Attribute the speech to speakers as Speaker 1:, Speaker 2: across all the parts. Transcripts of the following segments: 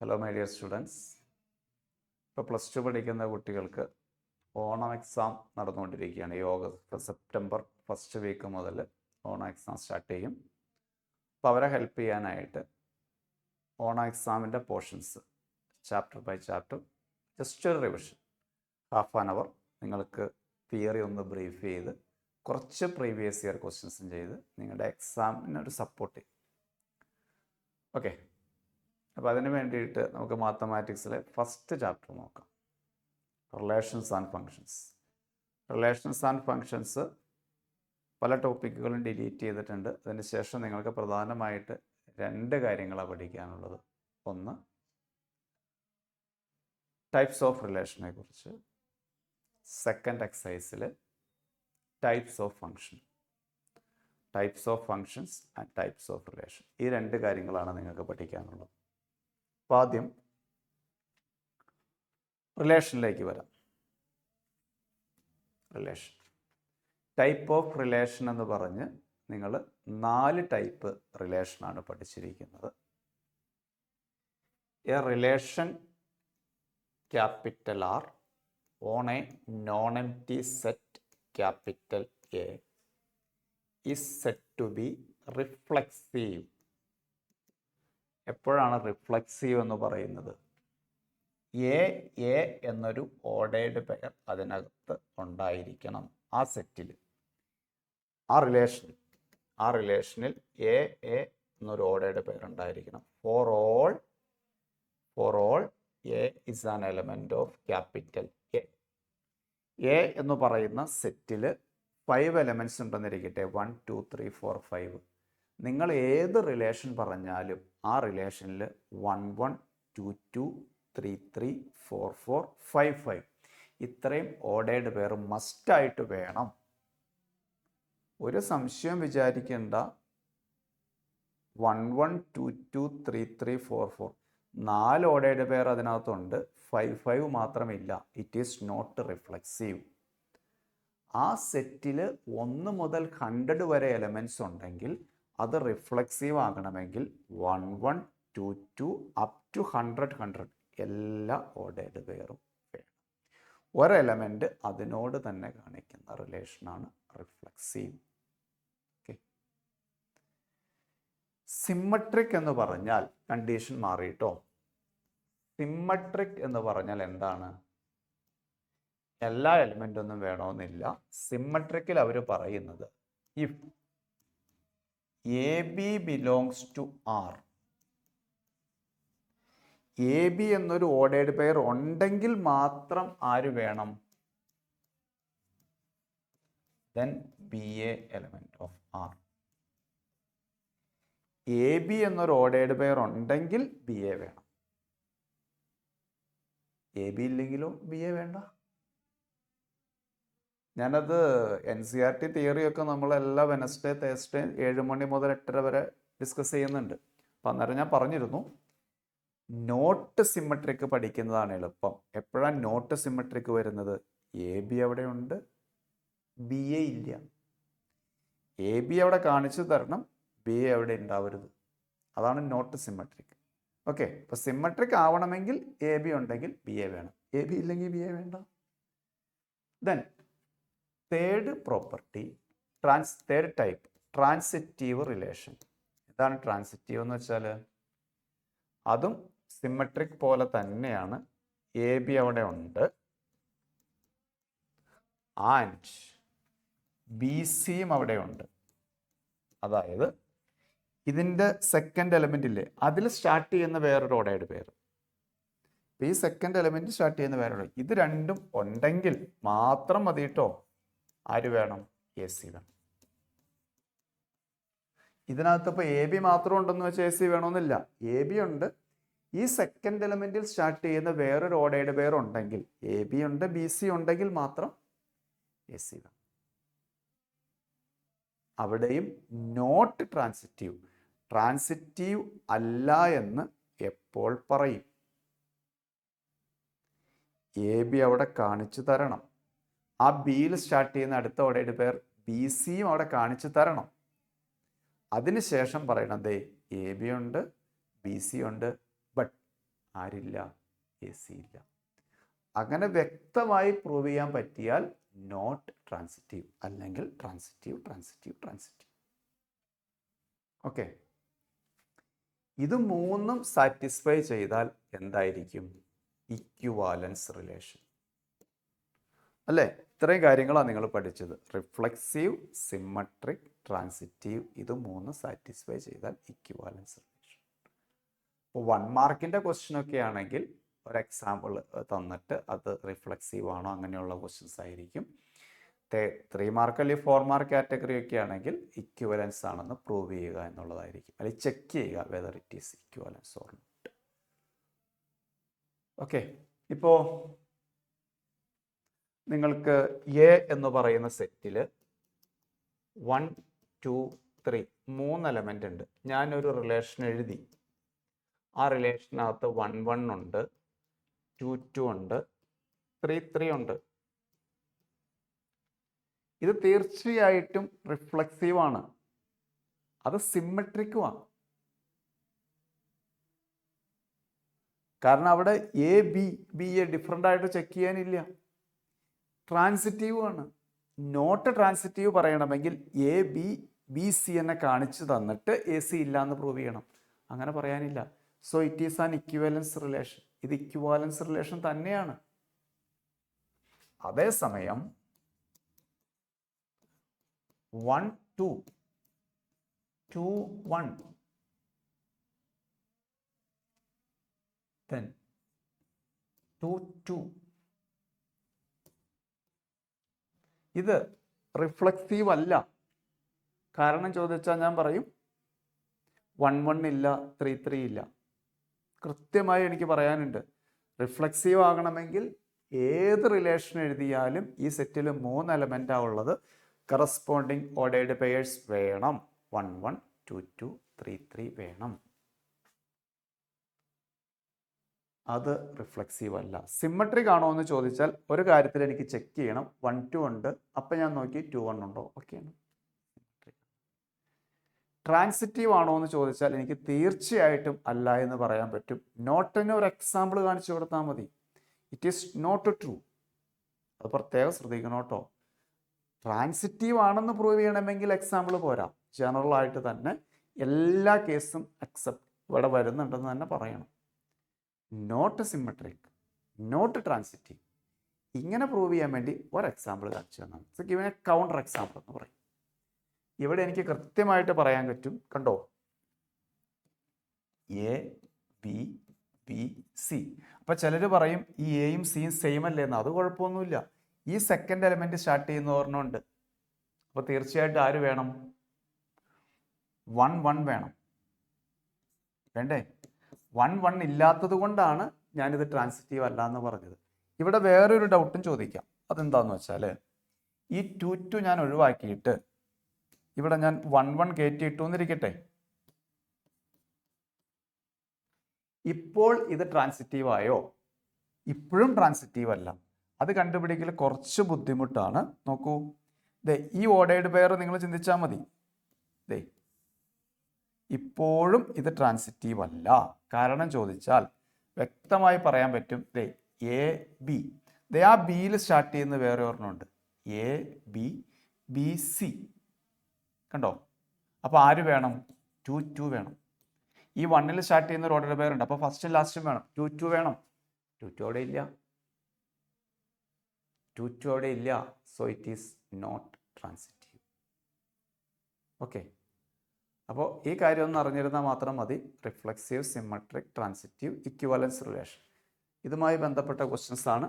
Speaker 1: Hello my dear students. ഇപ്പോൾ plus two പഠിക്കുന്ന കുട്ടികൾക്ക് ഓണം എക്സാം നടന്നുകൊണ്ടിരിക്കുകയാണ്. സെപ്റ്റംബർ ഫസ്റ്റ് വീക്ക് മുതൽ ഓണം എക്സാം സ്റ്റാർട്ട് ചെയ്യും. അപ്പോൾ അവരെ ഹെൽപ്പ് ചെയ്യാനായിട്ട് ഓണം എക്സാമിൻ്റെ portions chapter by chapter just ഒരു റിവിഷൻ ഹാഫ് ആൻ അവർ നിങ്ങൾക്ക് തിയറി ഒന്ന് ബ്രീഫ് ചെയ്ത് കുറച്ച് പ്രീവിയസ് ഇയർ ക്വസ്റ്റ്യൻസും ചെയ്ത് നിങ്ങളുടെ എക്സാമിനൊരു സപ്പോർട്ട് ചെയ്യും. ഓക്കെ, അപ്പോൾ അതിന് വേണ്ടിയിട്ട് നമുക്ക് മാത്തമാറ്റിക്സിലെ ഫസ്റ്റ് ചാപ്റ്റർ നോക്കാം. Relations and functions. Relations and functions പല ടോപ്പിക്കുകളും ഡിലീറ്റ് ചെയ്തിട്ടുണ്ട്. അതിന് ശേഷം നിങ്ങൾക്ക് പ്രധാനമായിട്ട് രണ്ട് കാര്യങ്ങളാണ് പഠിക്കാനുള്ളത്. ഒന്ന്, ടൈപ്സ് ഓഫ് റിലേഷനെ കുറിച്ച്. സെക്കൻഡ് എക്സസൈസിൽ types of function. Types of functions and types of relation. ഈ രണ്ട് കാര്യങ്ങളാണ് നിങ്ങൾക്ക് പഠിക്കാനുള്ളത്. അപ്പോൾ ആദ്യം റിലേഷനിലേക്ക് വരാം. റിലേഷൻ, ടൈപ്പ് ഓഫ് റിലേഷൻ എന്ന് പറഞ്ഞ് നിങ്ങൾ 4 ടൈപ്പ് റിലേഷനാണ് പഠിച്ചിരിക്കുന്നത്. A relation capital R on a non empty set capital A is said to be reflexive. എപ്പോഴാണ് റിഫ്ലെക്സീവ് എന്ന് പറയുന്നത്? എ എന്നൊരു ഓർഡേർഡ് പെയർ അതിനകത്ത് ഉണ്ടായിരിക്കണം. ആ സെറ്റിൽ, ആ റിലേഷനിൽ എ എന്നൊരു ഓർഡേർഡ് പെയർ ഉണ്ടായിരിക്കണം. For all A is an element of capital A എന്ന് പറയുന്ന സെറ്റിൽ 5 എലമെന്റ്സ് ഉണ്ടെന്നിരിക്കട്ടെ. 1 2 3 4 5. നിങ്ങൾ ഏത് റിലേഷൻ പറഞ്ഞാലും ആ റിലേഷനിൽ 1 1 2 2 3 3 4 4 5 5 ഇത്രയും ഓർഡേർഡ് പെയർ മസ്റ്റായിട്ട് വേണം. ഒരു സംശയം വിചാരിക്കേണ്ട. 1 1 2 2 3 3 4 4 4 ഓർഡേർഡ് പെയർ അതിനകത്തുണ്ട്, 5 5 മാത്രമില്ല. It is not reflexive. ആ സെറ്റിൽ 1 മുതൽ 100 വരെ എലമെൻറ്റ്സ് ഉണ്ടെങ്കിൽ അത് റിഫ്ലെക്സീവ് ആകണമെങ്കിൽ 1 1 2 2 അപ് ടു 100 എല്ലാ ഓർഡേർഡ് പെയറും വേണം. ഒരു എലമെൻറ്റ് അതിനോട് തന്നെ കാണിക്കുന്ന റിലേഷനാണ് റിഫ്ലെക്സീവ്. ഓക്കെ, സിമ്മട്രിക് എന്ന് പറഞ്ഞാൽ കണ്ടീഷൻ മാറിയിട്ടോ. സിമ്മട്രിക് എന്ന് പറഞ്ഞാൽ എന്താണ്? എല്ലാ എലമെൻ്റ് ഒന്നും വേണമെന്നില്ല. സിമ്മട്രിക്കിൽ അവർ പറയുന്നത് if A B belongs to R, A B എന്നൊരു ഓർഡേർഡ് പെയർ ഉണ്ടെങ്കിൽ മാത്രം ആര് വേണം? Then B A element of R. A B എന്നൊരു ഓർഡേർഡ് പെയർ ഉണ്ടെങ്കിൽ ബി എ വേണം. എ ബി ഇല്ലെങ്കിലോ ബി എ വേണ്ട. ഞാനത് NCERT തിയറിയൊക്കെ നമ്മളെല്ലാ വെനസ്ഡേ തേഴ്സ്ഡേ 7 മണി മുതൽ 8:30 വരെ ഡിസ്കസ് ചെയ്യുന്നുണ്ട്. അപ്പം അന്നേരം ഞാൻ പറഞ്ഞിരുന്നു നോട്ട് സിമ്മട്രിക് പഠിക്കുന്നതാണ് എളുപ്പം. എപ്പോഴാണ് നോട്ട് സിമ്മട്രിക് വരുന്നത്? എ ബി അവിടെ ഉണ്ട്, ബി എ ഇല്ല. എ ബി അവിടെ കാണിച്ചു തരണം, ബി എ അവിടെ ഉണ്ടാവരുത്. അതാണ് നോട്ട് സിമ്മട്രിക്. ഓക്കെ, അപ്പോൾ സിമ്മട്രിക് ആവണമെങ്കിൽ എ ബി ഉണ്ടെങ്കിൽ ബി എ വേണം, എ ബി ഇല്ലെങ്കിൽ ബി എ വേണ്ട. Then third property, third type, transitive relation. എന്താണ് ട്രാൻസിറ്റീവ് എന്ന് വെച്ചാൽ? അതും സിമ്മട്രിക് പോലെ തന്നെയാണ്. എ ബി അവിടെ ഉണ്ട് ആൻഡ് ബി സിയും അവിടെ ഉണ്ട്. അതായത് ഇതിൻ്റെ സെക്കൻഡ് എലമെൻ്റ് ഇല്ലേ, അതിൽ സ്റ്റാർട്ട് ചെയ്യുന്ന വേറൊരു ഓർഡേർഡ് പെയർ. ഈ സെക്കൻഡ് എലമെൻറ്റ് സ്റ്റാർട്ട് ചെയ്യുന്ന വേറൊരു, ഇത് രണ്ടും ഉണ്ടെങ്കിൽ മാത്രം മതി കേട്ടോ. ആര് വേണം? എ സി വേണം. ഇതിനകത്ത് ഇപ്പോൾ എ ബി മാത്രം ഉണ്ടെന്ന് വെച്ചാൽ എ സി വേണമെന്നില്ല. എ ബി ഉണ്ട്, ഈ സെക്കൻഡ് എലമെന്റിൽ സ്റ്റാർട്ട് ചെയ്യുന്ന വേറൊരു ഓർഡേർഡ് പെയർ ഉണ്ടെങ്കിൽ, എ ബി ഉണ്ട് ബി സി ഉണ്ടെങ്കിൽ മാത്രം എ സി വേണം. അവിടെയും നോട്ട് ട്രാൻസിറ്റീവ്. ട്രാൻസിറ്റീവ് അല്ല എന്ന് എപ്പോൾ പറയും? എ ബി അവിടെ കാണിച്ചു തരണം. ആ ബിയിൽ സ്റ്റാർട്ട് ചെയ്യുന്ന അടുത്ത ഓർഡേർഡ് പെയർ ബി സിയും അവിടെ കാണിച്ചു തരണം. അതിനുശേഷം പറയണത് എ ബി ഉണ്ട് ബി സി ഉണ്ട്, ബട്ട് ആരില്ല? AC ഇല്ല. അങ്ങനെ വ്യക്തമായി പ്രൂവ് ചെയ്യാൻ പറ്റിയാൽ നോട്ട് ട്രാൻസിറ്റീവ്, അല്ലെങ്കിൽ ട്രാൻസിറ്റീവ്. ഓക്കെ, ഇത് മൂന്നും സാറ്റിസ്ഫൈ ചെയ്താൽ എന്തായിരിക്കും? ഇക്വിവാലൻസ് റിലേഷൻ അല്ലേ? ഇത്രയും കാര്യങ്ങളാണ് നിങ്ങൾ പഠിച്ചത്. റിഫ്ലെക്സീവ്, സിമ്മട്രിക്, ട്രാൻസിറ്റീവ്, ഇത് മൂന്ന് സാറ്റിസ്ഫൈ ചെയ്താൽ ഇക്വിവാലൻസ് റിലേഷൻ. ഇപ്പോൾ 1 മാർക്കിൻ്റെ ക്വസ്റ്റ്യൻ ഒക്കെ ആണെങ്കിൽ ഒരു എക്സാമ്പിൾ തന്നിട്ട് അത് റിഫ്ലെക്സീവ് ആണോ അങ്ങനെയുള്ള ക്വസ്റ്റ്യൻസ് ആയിരിക്കും. 3 മാർക്ക് അല്ലെങ്കിൽ 4 മാർക്ക് കാറ്റഗറി ഒക്കെ ആണെങ്കിൽ ഇക്വിവലൻസ് ആണെന്ന് പ്രൂവ് ചെയ്യുക എന്നുള്ളതായിരിക്കും, അല്ലെങ്കിൽ ചെക്ക് ചെയ്യുക whether it is equivalence or not. Okay, ഇപ്പോൾ നിങ്ങൾക്ക് എ എന്ന് പറയുന്ന സെറ്റിൽ 1, 2, 3 3 എലമെൻ്റ് ഉണ്ട്. ഞാനൊരു റിലേഷൻ എഴുതി. ആ റിലേഷനകത്ത് 1, 1 ഉണ്ട്, 2, 2 ഉണ്ട്, 3, 3 ഉണ്ട്. ഇത് തീർച്ചയായിട്ടും റിഫ്ലെക്സീവ് ആണ്, അത് സിമ്മട്രിക്കുമാണ്. കാരണം അവിടെ എ ബി എ ഡിഫറെൻ്റ് ആയിട്ട് ചെക്ക് ചെയ്യാനില്ല. ട്രാൻസിറ്റീവ് ആണ്. നോട്ട് ട്രാൻസിറ്റീവ് പറയണമെങ്കിൽ എ ബി സി എന്നെ കാണിച്ചു തന്നിട്ട് AC ഇല്ല എന്ന് പ്രൂവ് ചെയ്യണം. അങ്ങനെ പറയാനില്ല. So it is an equivalence relation. ഇത് ഇക്വിവാലൻസ് റിലേഷൻ തന്നെയാണ്. അതേസമയം 1, 2, 2, 1, then 2, 2, ഇത് റിഫ്ലെക്സീവ് അല്ല. കാരണം ചോദിച്ചാൽ ഞാൻ പറയും 1, 1 ഇല്ല, 3, 3 ഇല്ല. കൃത്യമായി എനിക്ക് പറയാനുണ്ട്. റിഫ്ലെക്സീവ് ആകണമെങ്കിൽ ഏത് റിലേഷൻ എഴുതിയാലും ഈ സെറ്റിൽ 3 എലമെൻ്റാണ് ഉള്ളത്. കറസ്പോണ്ടിങ് ഓർഡേർഡ് പെയേഴ്സ് വേണം. 1, 1, 2, 2, 3, 3 വേണം. അത് റിഫ്ലെക്സീവ് അല്ല. സിമ്മട്രിക് ആണോ എന്ന് ചോദിച്ചാൽ ഒരു കാര്യത്തിൽ എനിക്ക് ചെക്ക് ചെയ്യണം. 1, 2 ഉണ്ട്, അപ്പം ഞാൻ നോക്കി 2, 1 ഉണ്ടോ, ഓക്കെയാണ്. ട്രാൻസിറ്റീവ് ആണോ എന്ന് ചോദിച്ചാൽ എനിക്ക് തീർച്ചയായിട്ടും അല്ല എന്ന് പറയാൻ പറ്റും. നോട്ടിന് ഒരു എക്സാമ്പിൾ കാണിച്ചു കൊടുത്താൽ മതി. It is not true. അത് പ്രത്യേകം ശ്രദ്ധിക്കണം കേട്ടോ. ട്രാൻസിറ്റീവ് ആണെന്ന് പ്രൂവ് ചെയ്യണമെങ്കിൽ എക്സാമ്പിൾ പോരാ. ജനറൽ ആയിട്ട് തന്നെ എല്ലാ കേസും അക്സെപ്റ്റ് ഇവിടെ വരുന്നുണ്ടെന്ന് തന്നെ പറയണം. നോട്ട് സിമ്മട്രിക്, നോട്ട് ട്രാൻസിറ്റീവ്, ഇങ്ങനെ പ്രൂവ് ചെയ്യാൻ വേണ്ടി ഒരു എക്സാമ്പിൾ കാണിച്ചു തന്നാണ്. So given A counter example എന്ന് പറയും. ഇവിടെ എനിക്ക് കൃത്യമായിട്ട് പറയാൻ പറ്റും. കണ്ടോ, എ ബി സി. അപ്പം ചിലർ പറയും ഈ എയും സിയും സെയിം അല്ലേ എന്ന്. അത് കുഴപ്പമൊന്നുമില്ല. ഈ സെക്കൻഡ് എലമെന്റ് സ്റ്റാർട്ട് ചെയ്യുന്ന ഒരെണ്ണമുണ്ട്. അപ്പോൾ തീർച്ചയായിട്ടും ആര് വേണം? 1, 1 വേണം. വേണ്ടേ? 1, 1 ഇല്ലാത്തത് കൊണ്ടാണ് ഞാനിത് ട്രാൻസിറ്റീവ് അല്ല എന്ന് പറഞ്ഞത്. ഇവിടെ വേറൊരു ഡൗട്ടും ചോദിക്കാം. അതെന്താന്ന് വെച്ചാൽ ഈ 2, 2 ഞാൻ ഒഴിവാക്കിയിട്ട് ഇവിടെ ഞാൻ 1, 1 കയറ്റിയിട്ടു എന്നിരിക്കട്ടെ. ഇപ്പോൾ ഇത് ട്രാൻസിറ്റീവ് ആയോ? ഇപ്പോഴും ട്രാൻസിറ്റീവ് അല്ല. അത് കണ്ടുപിടിക്കൽ കുറച്ച് ബുദ്ധിമുട്ടാണ്. നോക്കൂ, ദേ ഈ ഓർഡേർഡ് പെയർ നിങ്ങൾ ചിന്തിച്ചാൽ മതി. ദേ ഇപ്പോഴും ഇത് ട്രാൻസിറ്റീവ് അല്ല. കാരണം ചോദിച്ചാൽ വ്യക്തമായി പറയാൻ പറ്റും. ദേ എ ബി, ദേ ആ ബിയിൽ സ്റ്റാർട്ട് ചെയ്യുന്ന വേറെ ഒരെണ്ണമുണ്ട്. A B C. കണ്ടോ? അപ്പോൾ ആര് വേണം? 2, 2 വേണം. ഈ 1ൽ സ്റ്റാർട്ട് ചെയ്യുന്ന ഒരു ഓർഡർ പെയർ ഉണ്ട്. അപ്പോൾ ഫസ്റ്റും ലാസ്റ്റും വേണം. 2, 2 വേണം. 2, 2 അവിടെ ഇല്ല. 2, 2 അവിടെ ഇല്ല. So it is not transitive. Okay, അപ്പോൾ ഈ കാര്യം ഒന്ന് അറിഞ്ഞിരുന്നാൽ മാത്രം മതി. Reflexive, symmetric, transitive, equivalence relation, ഇതുമായി ബന്ധപ്പെട്ട ക്വസ്റ്റ്യൻസ് ആണ്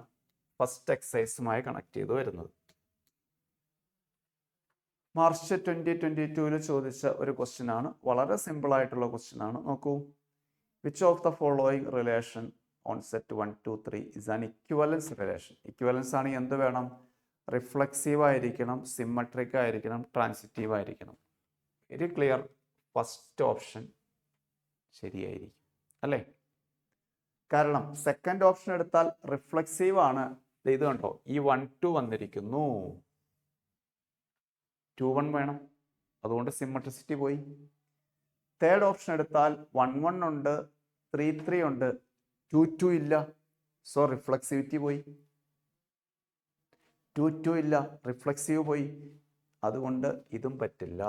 Speaker 1: ഫസ്റ്റ് എക്സസൈസുമായി കണക്ട് ചെയ്ത് വരുന്നത്. മാർച്ച് 2022 ചോദിച്ച ഒരു ക്വസ്റ്റ്യൻ ആണ്. വളരെ സിമ്പിൾ ആയിട്ടുള്ള ക്വസ്റ്റ്യൻ ആണ്. നോക്കൂ, which of the following relation on set 1, 2, 3 is an equivalence relation. Equivalence ആണെങ്കിൽ എന്ത് വേണം? റിഫ്ലെക്സീവ് ആയിരിക്കണം, സിമ്മട്രിക് ആയിരിക്കണം, ട്രാൻസിറ്റീവ് ആയിരിക്കണം. Very clear. ഫസ്റ്റ് ഓപ്ഷൻ ശരിയായിരിക്കും അല്ലേ? കാരണം സെക്കൻഡ് ഓപ്ഷൻ എടുത്താൽ റിഫ്ലെക്സീവ് ആണ്. ഇത് കണ്ടോ, ഈ 1, 2 വന്നിരിക്കുന്നു. 2, 1 വേണം, അതുകൊണ്ട് സിമ്മട്രിസിറ്റി പോയി. തേർഡ് ഓപ്ഷൻ എടുത്താൽ 1, 1 ഉണ്ട്, 3, 3 ഉണ്ട്. 2 ഇല്ല, സോ റിഫ്ലക്സിവിറ്റി പോയി. 2 ഇല്ല, റിഫ്ലക്സീവ് പോയി. അതുകൊണ്ട് ഇതും പറ്റില്ല.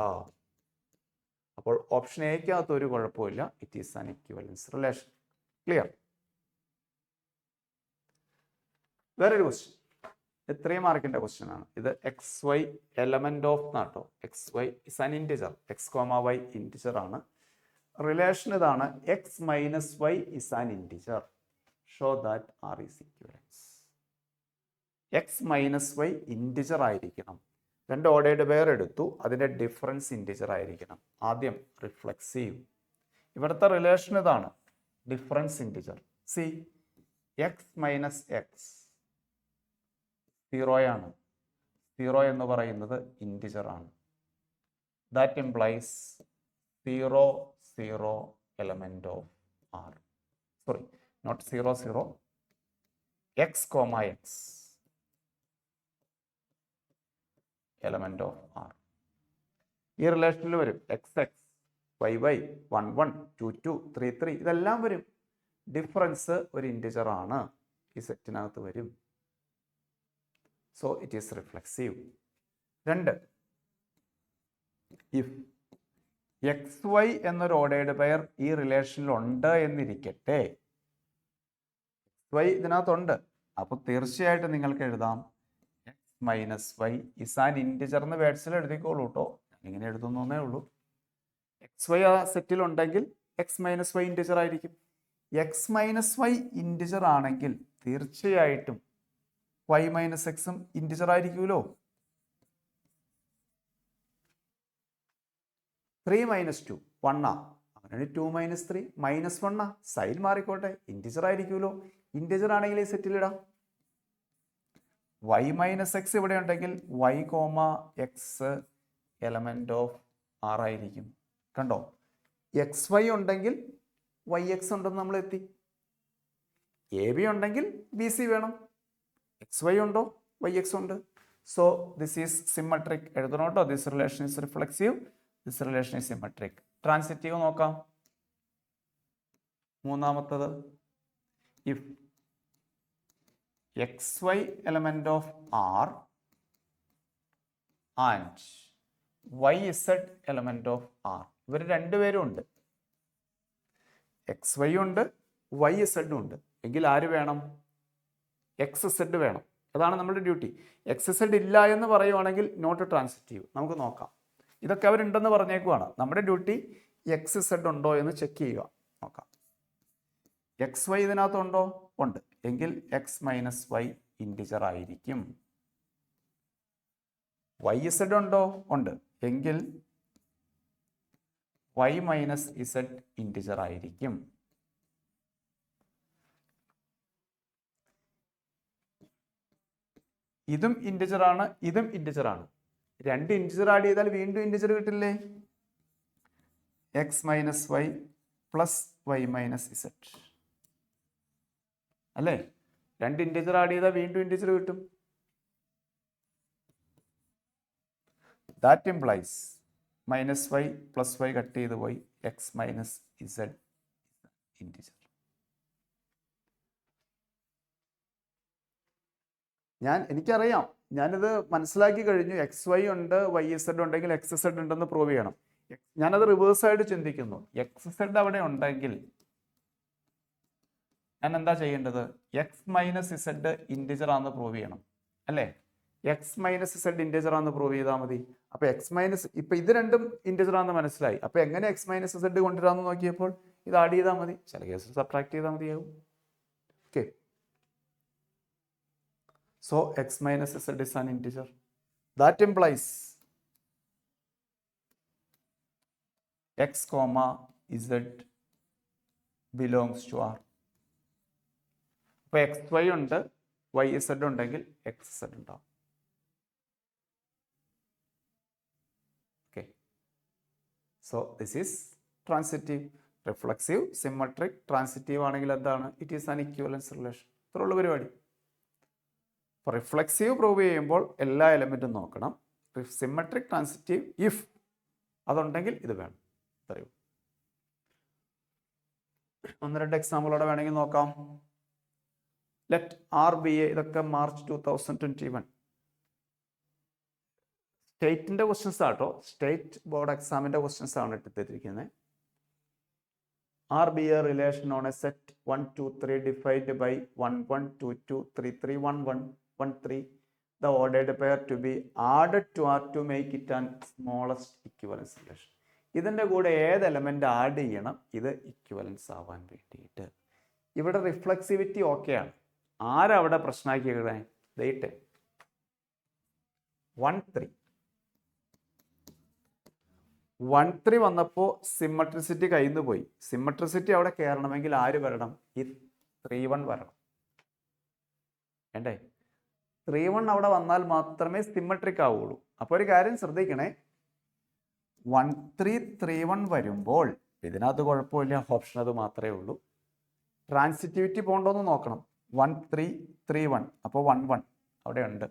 Speaker 1: അപ്പോൾ ഓപ്ഷൻ എക്കകത്ത് ഒരു കുഴപ്പമില്ല. It is an equivalence relation. Clear? വേറൊരു ക്വസ്റ്റ്യൻ, 3 മാർക്കിന്റെ ക്വസ്റ്റ്യൻ ആണ് ഇത്. എക്സ് വൈ എലമെന്റ് ഓഫ് നാട്ടോ. X y is an integer. X comma y integer ആണ്. റിലേഷൻ ഇതാണ്, x minus y is an integer. Show that R is equivalence. X minus y integer ആയിരിക്കണം. 2 ordered pair എടുത്തു, അതിന്റെ difference integer ആയിരിക്കണം. ആദ്യം reflexive. ഇവിടുത്തെ relation ഇതാണ്, difference integer. See, x minus x 0 ആണ്. 0 എന്ന് പറയുന്നത് ഇൻറ്റിജർ ആണ്. That implies 0 0 element of R. Sorry, not 0 0, x comma x element of R. ഈ റിലേഷനിൽ വരും എക്സ് എക്സ്, വൈ വൈ, 1 1, 2 2, 3 3, ഇതെല്ലാം വരും. ഡിഫറൻസ് ഒരു ഇൻറ്റിജർ ആണ്, ഈ സെറ്റിനകത്ത് വരും. So it is reflexive. 2, if x y എന്നൊരു ഓർഡേർഡ് പെയർ ഈ റിലേഷനിൽ ഉണ്ട് എന്നിരിക്കട്ടെ. എക്സ് വൈ ഇതിനകത്തുണ്ട്, അപ്പോൾ തീർച്ചയായിട്ടും നിങ്ങൾക്ക് എഴുതാം x minus y is an integer എന്ന് വേർഡ്സിൽ എഴുതിക്കോളൂ കേട്ടോ. ഞാനിങ്ങനെ എഴുതുന്നേ ഉള്ളൂ. എക്സ് വൈ ആ സെറ്റിൽ ഉണ്ടെങ്കിൽ എക്സ് മൈനസ് വൈ ഇൻറ്റിജർ ആയിരിക്കും. എക്സ് മൈനസ് വൈ ഇൻറ്റിജർ ആണെങ്കിൽ തീർച്ചയായിട്ടും വൈ മൈനസ് എക്സും ഇൻറ്റിജർ ആയിരിക്കുമല്ലോ. 3 മൈനസ് 2 1 ആ, അങ്ങനെ 2 മൈനസ് 3 മൈനസ് 1 ആ, സൈൻ മാറിക്കോട്ടെ, ഇൻറ്റിജർ ആയിരിക്കുമല്ലോ. ഇൻറ്റിജർ ആണെങ്കിൽ ഈ സെറ്റിൽ ഇടാം. വൈ മൈനസ് എക്സ് ഇവിടെ ഉണ്ടെങ്കിൽ y comma x element of R ആയിരിക്കും. കണ്ടോ, എക്സ് വൈ ഉണ്ടെങ്കിൽ വൈ എക്സ് ഉണ്ടെന്ന് നമ്മൾ എത്തി. എ ബി ഉണ്ടെങ്കിൽ ബി സി വേണം. എക്സ് വൈ ഉണ്ടോ, വൈ എക്സ് ഉണ്ട്. So this is symmetric. എഴുതണം കേട്ടോ. This relation is reflexive, this relation is symmetric. Transitive നോക്കാം. മൂന്നാമത്തത്, if x y element of R and Y z element of R, ഇവർ രണ്ടുപേരും ഉണ്ട്. എക്സ് വൈ ഉണ്ട്, വൈ ഇസഡും ഉണ്ട്. എങ്കിൽ ആര് വേണം? എക്സ് ഇസഡ് വേണം. അതാണ് നമ്മുടെ ഡ്യൂട്ടി. എക്സ് ഇസഡ് ഇല്ല എന്ന് പറയുവാണെങ്കിൽ നോട്ട് ട്രാൻസിറ്റീവ്. നമുക്ക് നോക്കാം. ഇതൊക്കെ അവരുണ്ടെന്ന് പറഞ്ഞേക്കുവാണ്. നമ്മുടെ ഡ്യൂട്ടി എക്സ് ഇസഡ് ഉണ്ടോ എന്ന് ചെക്ക് ചെയ്യുക. നോക്കാം. എക്സ് വൈ ഇതിനകത്തുണ്ടോ? ഉണ്ട്. എങ്കിൽ എക്സ് മൈനസ് വൈ ഇൻറ്റിജർ ആയിരിക്കും. വൈ ഇസഡ് ഉണ്ടോ? ഉണ്ട്. എങ്കിൽ വൈ മൈനസ് ഇസഡ് ഇൻറ്റിജർ ആയിരിക്കും. ഇതും ഇൻറ്റിജർ ആണ്, ഇതും ഇൻറ്റിജർ ആണ്. രണ്ട് ഇൻറ്റിജർ ആഡ് ചെയ്താൽ വീണ്ടും ഇൻറ്റിജർ കിട്ടില്ലേ? X minus y plus y minus z അല്ലേ? രണ്ട് ഇൻറ്റിജർ ആഡ് ചെയ്താൽ വീണ്ടും ഇൻറ്റിജർ കിട്ടും. That implies minus y plus y cut ചെയ്ത് പോയി എക്സ് മൈനസ് ഇസഡ് ഇൻറ്റിജർ. എനിക്കറിയാം, ഞാനിത് മനസ്സിലാക്കി കഴിഞ്ഞു. എക്സ് വൈ ഉണ്ട്, വൈ ഇസഡ് ഉണ്ടെങ്കിൽ എക്സ് ഇസഡ് ഉണ്ടെന്ന് പ്രൂവ് ചെയ്യണം. ഞാനത് റിവേഴ്സായിട്ട് ചിന്തിക്കുന്നു. എക്സ് ഇസഡ് അവിടെ ഉണ്ടെങ്കിൽ ഞാൻ എന്താ ചെയ്യേണ്ടത്? എക്സ് മൈനസ് ഇസഡ് ഇൻറ്റിജർ ആണെന്ന് പ്രൂവ് ചെയ്യണം അല്ലേ? എക്സ് മൈനസ് ഇസഡ് ഇൻറ്റിജർ ആണെന്ന് പ്രൂവ് ചെയ്താൽ മതി. അപ്പൊ എക്സ് മൈനസ്, ഇപ്പൊ ഇത് രണ്ടും ഇൻറ്റിജർ ആണെന്ന് മനസ്സിലായി. അപ്പൊ എങ്ങനെ എക്സ് മൈനസ് ഇസഡ് കൊണ്ടുവരാമെന്ന് നോക്കിയപ്പോൾ ഇത് ആഡ് ചെയ്താൽ മതി. ചില കേസിൽ സബ്ട്രാക്ട് ചെയ്താൽ മതിയാകും. Okay. So x minus z is an integer. That implies x comma z belongs to R. അപ്പോൾ എക്സ് വൈ ഉണ്ട്, വൈ ഇസഡ് ഉണ്ടെങ്കിൽ എക്സ് ഇസഡ് ഉണ്ടാവും. Okay. So this is transitive. Reflexive, symmetric, transitive ആണെങ്കിൽ എന്താണ്? It is an equivalence relation. ഇത്രയുള്ള പരിപാടി. അപ്പോൾ reflexive prove ചെയ്യുമ്പോൾ എല്ലാ എലമെൻറ്റും നോക്കണം. സിമ്മട്രിക്, ട്രാൻസിറ്റീവ്, ഇഫ് അതുണ്ടെങ്കിൽ ഇത് വേണം. അറിയൂ. ഒന്ന് രണ്ട് എക്സാമ്പിളോടെ വേണമെങ്കിൽ നോക്കാം. ലെറ്റ് ആർ ബി എ, ഇതൊക്കെ മാർച്ച് 2021 സ്റ്റേറ്റിന്റെ ക്വസ്റ്റ്യൻസ് ആട്ടോ, സ്റ്റേറ്റ് ബോർഡ് എക്സാമിന്റെ ക്വസ്റ്റ്യൻസ് ആണ് എടുത്തിരിക്കുന്നത്. R be a relation on a set 1 2 3 defined by 1 1 2 2 3 3 1 1 1 3 the ordered pair to be added to R to make it an smallest equivalence relation. ഇതിൻ്റെ കൂടെ ഏത് element add ചെയ്യണം ഇത് ഇക്വിവലൻസ് ആവാൻ വേണ്ടിയിട്ട്. ഇവിടെ റിഫ്ലെക്സിവിറ്റി ഓക്കെയാണ്. ആരവിടെ പ്രശ്നമാക്കിയത്? ദൈറ്റെ 1 3 1 3 വന്നപ്പോൾ സിമ്മട്രിസിറ്റി കയ്യിൽ നിന്ന് പോയി. സിമ്മട്രിസിറ്റി അവിടെ കയറണമെങ്കിൽ ആര് വരണം? ഈ 3 1 വരണം. വേണ്ടേ? 3 1 അവിടെ വന്നാൽ മാത്രമേ സിമ്മട്രിക് ആവുള്ളൂ. അപ്പോൾ ഒരു കാര്യം ശ്രദ്ധിക്കണേ, 1 3 3 1 വരുമ്പോൾ ഇതിനകത്ത് കുഴപ്പമില്ല, ഓപ്ഷൻ അത് മാത്രമേ ഉള്ളൂ. ട്രാൻസിറ്റിവിറ്റി പോകണ്ടോന്ന് നോക്കണം. 1 3 3 1 അപ്പോൾ 1 1 അവിടെ ഉണ്ട്,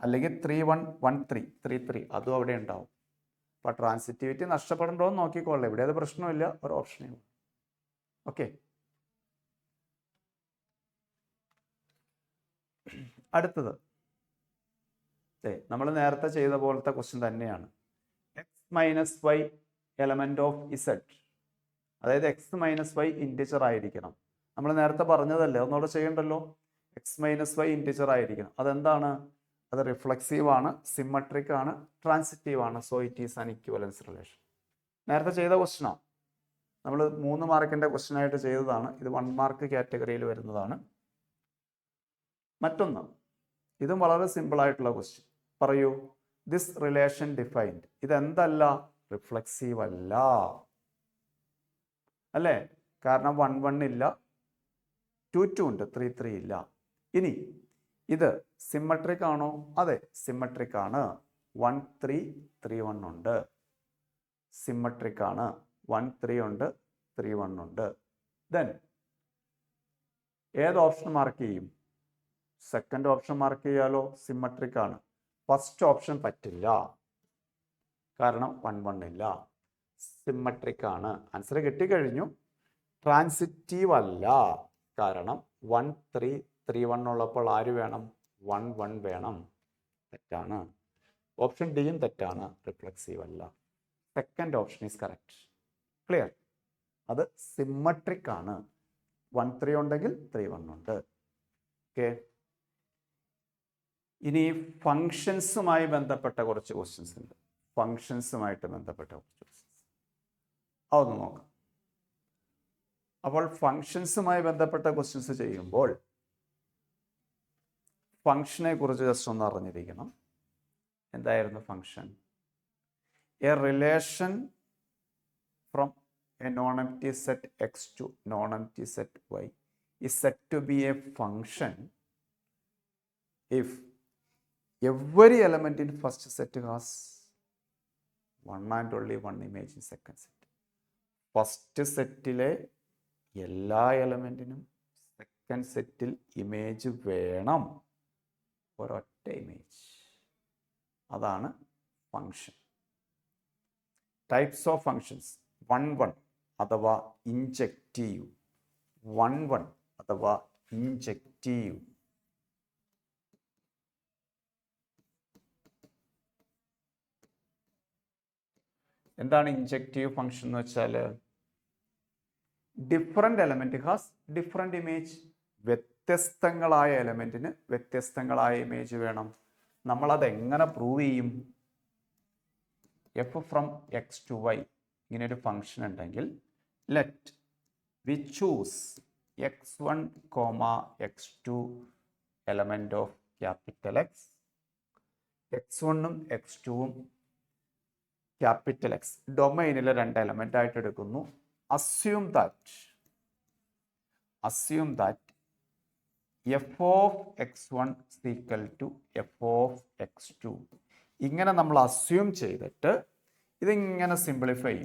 Speaker 1: അല്ലെങ്കിൽ 3 1 1 3 3 3 അതും അവിടെ ഉണ്ടാവും. അപ്പോൾ ട്രാൻസിറ്റിവിറ്റി നഷ്ടപ്പെടണ്ടോ എന്ന് നോക്കിക്കോളെ. ഇവിടെ അത് പ്രശ്നമില്ല, ഒരു ഓപ്ഷനേ ഉള്ളൂ. ഓക്കെ, അടുത്തത് നമ്മൾ നേരത്തെ ചെയ്ത പോലത്തെ ക്വസ്റ്റ്യൻ തന്നെയാണ്. X minus y element of Z, അതായത് എക്സ് മൈനസ് വൈ ഇൻറ്റിജർ ആയിരിക്കണം. നമ്മൾ നേരത്തെ പറഞ്ഞതല്ലേ, ഒന്നുകൂടെ ചെയ്യണ്ടല്ലോ. എക്സ് മൈനസ് വൈ ഇൻറ്റിജർ ആയിരിക്കണം. അതെന്താണ്? അത് റിഫ്ലെക്സീവ് ആണ്, സിമ്മട്രിക് ആണ്, ട്രാൻസിറ്റീവ് ആണ്. So it is an equivalence relation. നേരത്തെ ചെയ്ത ക്വസ്റ്റ്യനാണ്, നമ്മൾ 3 മാർക്കിന്റെ ക്വസ്റ്റ്യൻ ആയിട്ട് ചെയ്തതാണ്. ഇത് 1 മാർക്ക് കാറ്റഗറിയിൽ വരുന്നതാണ്. മറ്റൊന്ന്, ഇതും വളരെ സിമ്പിൾ ആയിട്ടുള്ള ക്വസ്റ്റ്യൻ. പറയൂ, ദിസ് റിലേഷൻ ഡിഫൈൻഡ്. ഇതെന്തല്ല? റിഫ്ലെക്സീവ് അല്ല അല്ലേ? കാരണം 1 1 ഇല്ല, 2 2 ഉണ്ട്, 3 3 ഇല്ല. ഇനി ഇത് സിമ്മട്രിക് ആണോ? അതെ, സിമ്മട്രിക് ആണ്. 1 3 3 1 ഉണ്ട്, സിമ്മട്രിക് ആണ്. 1 3 ഉണ്ട്, 3 1 ഉണ്ട്. ദെൻ ഏത് ഓപ്ഷൻ മാർക്ക് ചെയ്യും? സെക്കൻഡ് ഓപ്ഷൻ മാർക്ക് ചെയ്യാലോ, സിമ്മട്രിക് ആണ്. ഫസ്റ്റ് ഓപ്ഷൻ പറ്റില്ല, കാരണം 1 1 ഇല്ല, സിമ്മട്രിക് ആണ്. ആൻസർ കിട്ടിക്കഴിഞ്ഞു. ട്രാൻസിറ്റീവ് അല്ല, കാരണം 1 3 3 1 ഉള്ളപ്പോൾ ആര് വേണം? 1 1 വേണം. തെറ്റാണ്. ഓപ്ഷൻ ഡിയും തെറ്റാണ്, റിഫ്ലെക്സീവ് അല്ല. Second option is correct. Clear? അത് സിമ്മട്രിക് ആണ്. 1 3 ഉണ്ടെങ്കിൽ 3 1 ഉണ്ട്. ഓക്കെ, ഇനി ഫങ്ഷൻസുമായി ബന്ധപ്പെട്ട കുറച്ച് ക്വസ്റ്റ്യൻസ് ഉണ്ട്. ഫങ്ഷൻസുമായിട്ട് ബന്ധപ്പെട്ട കുറച്ച് ക്വസ്റ്റ്യൻസ് അതൊന്ന് നോക്കാം. അപ്പോൾ ഫങ്ഷൻസുമായി ബന്ധപ്പെട്ട ക്വസ്റ്റ്യൻസ് ചെയ്യുമ്പോൾ ഫങ്ഷനെ കുറിച്ച് ജസ്റ്റ് ഒന്ന് അറിഞ്ഞിരിക്കണം. എന്തായിരുന്നു function? A relation from a non empty set X to non empty set Y is said to be a function if every element in first set has one and only one image in second set. First സെറ്റിലെ എല്ലാ എലമെന്റിനും second സെറ്റിൽ image വേണം, ഒരൊറ്റ image. അതാണ് function. Types of functions: 1 1 അഥവാ injective, 1 1 അഥവാ injective. എന്താണ് injective function എന്ന് വെച്ചാൽ? Different element has different image. വ്യത്യസ്തങ്ങളായ എലമെന്റിന് വ്യത്യസ്തങ്ങളായ ഇമേജ് വേണം. നമ്മളത് എങ്ങനെ പ്രൂവ് ചെയ്യും? F from x to y ഇങ്ങനെ ഒരു ഫങ്ഷൻ ഉണ്ടെങ്കിൽ let we choose x1, x2 element of capital X. x1ഉം x2ഉം ക്യാപിറ്റൽ എക്സ് ഡൊമൈനിലെ 2 എലമെന്റ് ആയിട്ട് എടുക്കുന്നു. Assume that f of x1 equal to f of x2. ഇങ്ങനെ നമ്മൾ അസ്യൂം ചെയ്തിട്ട് ഇതിങ്ങനെ സിംപ്ലിഫൈ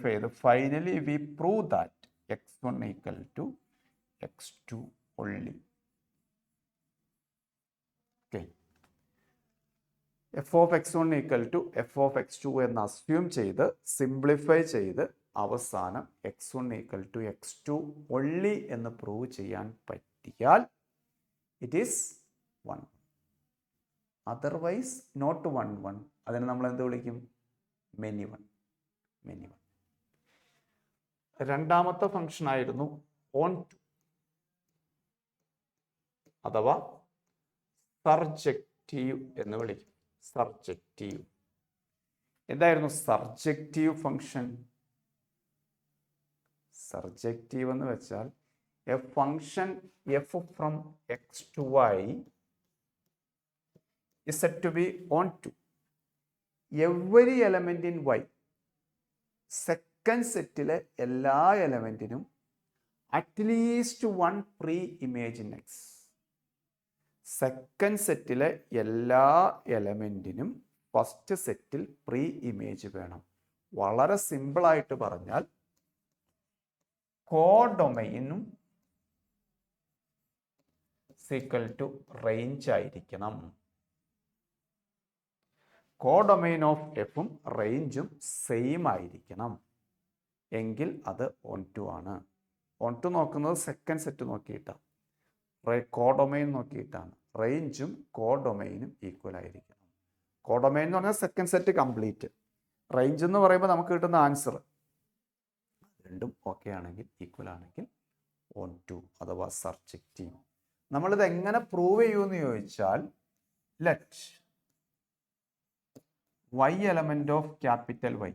Speaker 1: ചെയ്ത് finally we prove that x1 equal to x2 only. Okay. f of x1 equal to f of x2 എന്ന് assume ചെയ്ത് simplify ചെയ്ത് അവസാനം x1 equal to x2 only എന്ന് പ്രൂവ് ചെയ്യാൻ പറ്റിയാൽ ഇറ്റ് ഈസ് 1. Otherwise not 1 1. അതിനെ നമ്മൾ എന്ത് വിളിക്കും? Many one. രണ്ടാമത്തെ ഫംഗ്ഷൻ ആയിരുന്നു ഓൺ2 അഥവാ സർജക്റ്റീവ് എന്ന് വിളിക്കും. സർജക്റ്റീവ് എന്തായിരുന്നു സർജക്റ്റീവ് ഫംഗ്ഷൻ? സർജക്റ്റീവ് എന്ന് വെച്ചാൽ a function f from x to y is said to be onto every element in y. Second സെറ്റിലെ എല്ലാ എലമെന്റിനും at least 1 pre image in x. Second സെറ്റിലെ എല്ലാ എലമെന്റിനും ഫസ്റ്റ് സെറ്റിൽ പ്രീ ഇമേജ് വേണം. വളരെ സിമ്പിളായിട്ട് പറഞ്ഞാൽ കോഡൊമൈനും ഈക്വൽ ടു റേഞ്ച് ആയിരിക്കണം. കോഡൊമൈൻ ഓഫ് എഫും റേഞ്ചും സെയിം ആയിരിക്കണം എങ്കിൽ അത് ഓൺ2 ആണ്. ഓൺ2 നോക്കുന്നത് സെക്കൻഡ് സെറ്റ് നോക്കിയിട്ടാണ്, കോഡൊമൈൻ നോക്കിയിട്ടാണ്. റേഞ്ചും കോഡൊമൈനും ഈക്വൽ ആയിരിക്കണം. കോഡൊമൈൻ എന്ന് പറഞ്ഞാൽ സെക്കൻഡ് സെറ്റ് കംപ്ലീറ്റ്. റേഞ്ച് എന്ന് പറയുമ്പോൾ നമുക്ക് കിട്ടുന്ന ആൻസർ രണ്ടും ഓക്കെ ആണെങ്കിൽ, ഈക്വൽ ആണെങ്കിൽ ഓൺ2 അഥവാ സർജക്റ്റീവ്. നമ്മളിത് എങ്ങനെ പ്രൂവ് ചെയ്യുമെന്ന് ചോദിച്ചാൽ, let y element of capital Y,